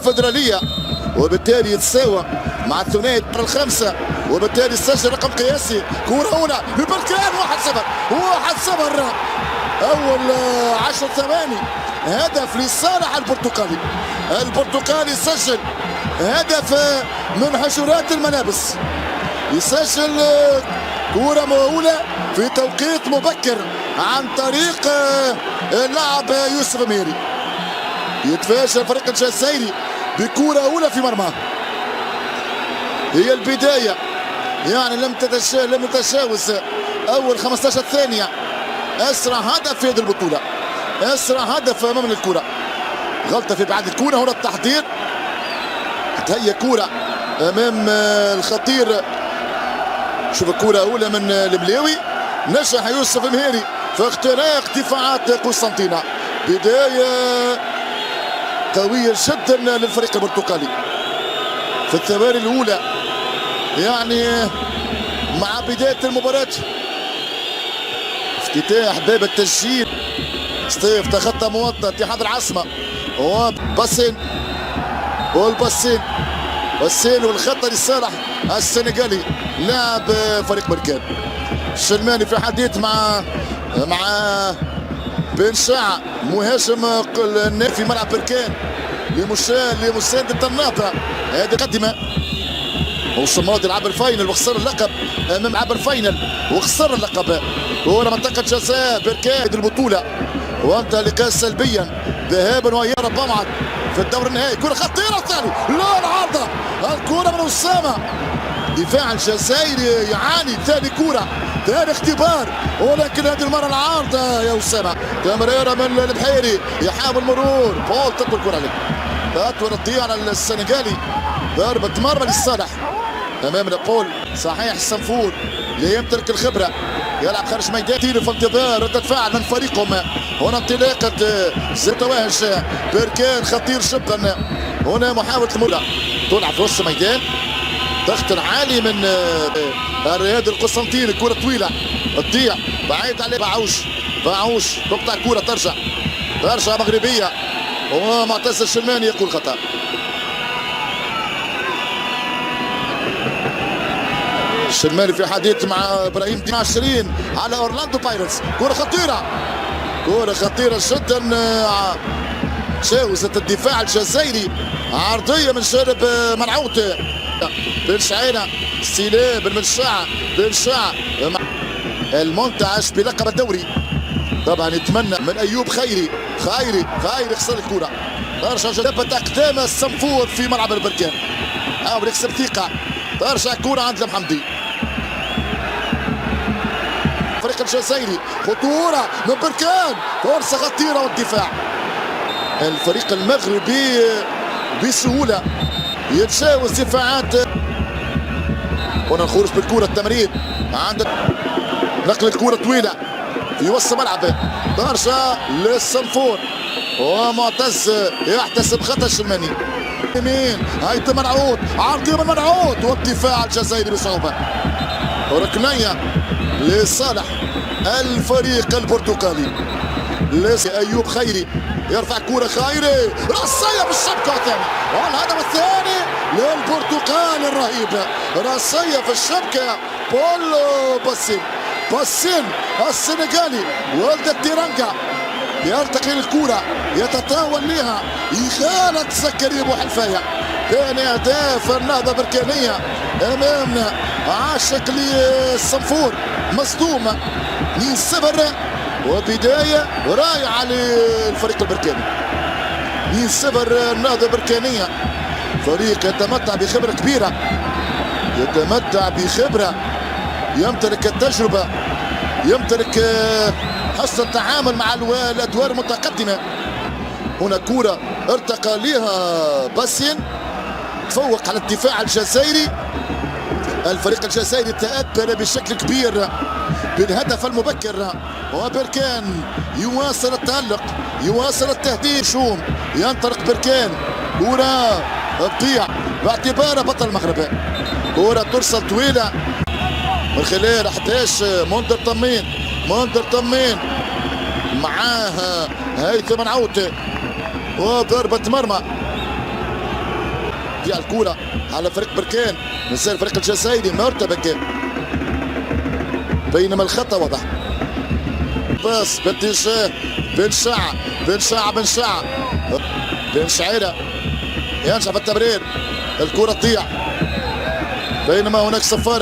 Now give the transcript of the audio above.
الكونفدرالية، وبالتالي يتساوى مع الثنائي الخمسة، وبالتالي سجل رقم قياسي. كرة هنا ببركان 1-0 1-0 أول 10 ثواني هدف لصالح البرتقالي. البرتقالي سجل هدف من حشرات الملابس، يسجل كرة مهولة في توقيت مبكر عن طريق اللاعب يوسف ميري. يتفاجأ الفريق الجزائري بكرة أولى في مرماه. هي البداية يعني لم تتجاوز أول 15 ثانية. أسرع هدف في هذه البطولة، أسرع هدف أمام الكرة. غلطة في بعد الكرة، هنا التحضير. تهيأ كرة أمام الخطير. شوف الكرة أولى من الملاوي. نجح يوسف مهيري في اختراق دفاعات قسنطينة. بداية قوية جدا للفريق البرتقالي في الثواني الأولى، يعني مع بداية المباراة. افتتاح باب التسجيل. ستيف تخطى موطن اتحاد العاصمة وباسين باسين والخطة لصالح السنغالي لاعب فريق بركان. الشلماني في حديث مع بن شاع مهاجم في ملعب بركان لمساندة النهضة. هذه مقدمة. موسم الماضي لعب الفاينل وخسر اللقب امام عبر الفاينل وخسر اللقب. هنا منطقة جزاء بركان البطولة، وانتهى اللقاء سلبيا ذهابا وايابا بمعد في الدور النهائي. كرة خطيرة ثاني، لا العارضة، الكرة من أسامة. دفاع الجزائري يعاني. ثاني كرة، ثاني اختبار، ولكن هذه المرة العارضة يا أسامة. تمريرة من البحيري يحاول مرور بول، تطول الكرة عليه، تطول الضياع على السنغالي. ضربة مرمى للصالح امام بول. صحيح السنفور اللي يمتلك الخبرة يلعب خارج ميدان في انتظار ردة فعل من فريقهم. هنا انطلاقة زيتواهج بركان خطير جدا. هنا محاولة المولى تلعب في وسط الميدان، ضغط عالي من الرياضي القسنطيني. كرة طويلة تضيع بعيد عليه باعوش تقطع الكرة، ترجع مغربية، ومعتز الشلماني يقول خطأ. الشلماني في حديث مع ابراهيم 20 على اورلاندو بايرتس. كرة خطيرة جدا، تجاوزت الدفاع الجزائري. عرضية من جانب منعوت بن شعينة، استلام بن شاع المنتعش بلقب الدوري. طبعا يتمنى من ايوب خيري خسر الكرة. ترجع جذبت اقدام السنفور في ملعب البركان، حاول يكسب ثقة. ترجع كرة عند المحمدي. الفريق الجزائري خطورة من بركان، فرصة خطيرة والدفاع. الفريق المغربي بسهولة يتجاوز دفاعات. هنا الخروج بالكرة، التمرير عند نقل الكرة طويلة في وسط ملعب. ترجع للسنفور ومعتز يحتسب خطأ الشلماني. يمين هيثم منعوت، عرضية من منعوت والدفاع الجزائري بصعوبة. ركنية لصالح الفريق البرتقالي. ايوب خيري يرفع كرة، خيري راسية بالشبكة الثاني، والهدف الثاني للبرتقال الرهيب. راسية في الشبكة، بولو باسين السنغالي ولد التيرانجا يرتقي الكرة، يتطاول لها، يخالط زكريا بوحلفاية. ثاني اهداف النهضة بركانية امامنا. عاشق للسنفور مصدوم 2-0، وبداية رائعة للفريق البركاني. 2-0 النهضة بركانية. فريق يتمتع بخبرة كبيرة، يمتلك التجربة، يمتلك حسن التعامل مع الادوار المتقدمة. هنا كرة ارتقى لها باسين، تفوق على الدفاع الجزائري. الفريق الجزائري تأثر بشكل كبير بالهدف المبكر، وبركان يواصل التألق، يواصل التهديد. شوم ينطلق بركان، كرة تضيع باعتباره بطل المغرب. كرة ترسل طويلة من خلال 11 منذر طمين معاه هيثم منعوت، وضربة مرمى تضيع الكرة على فريق بركان، نزال الفريق الجزائري مرتبك بينما الخطأ واضح. باص باتجاه بن شاعة بن شعيرة ينجح في التمرير، الكرة تضيع بينما هناك صفارة.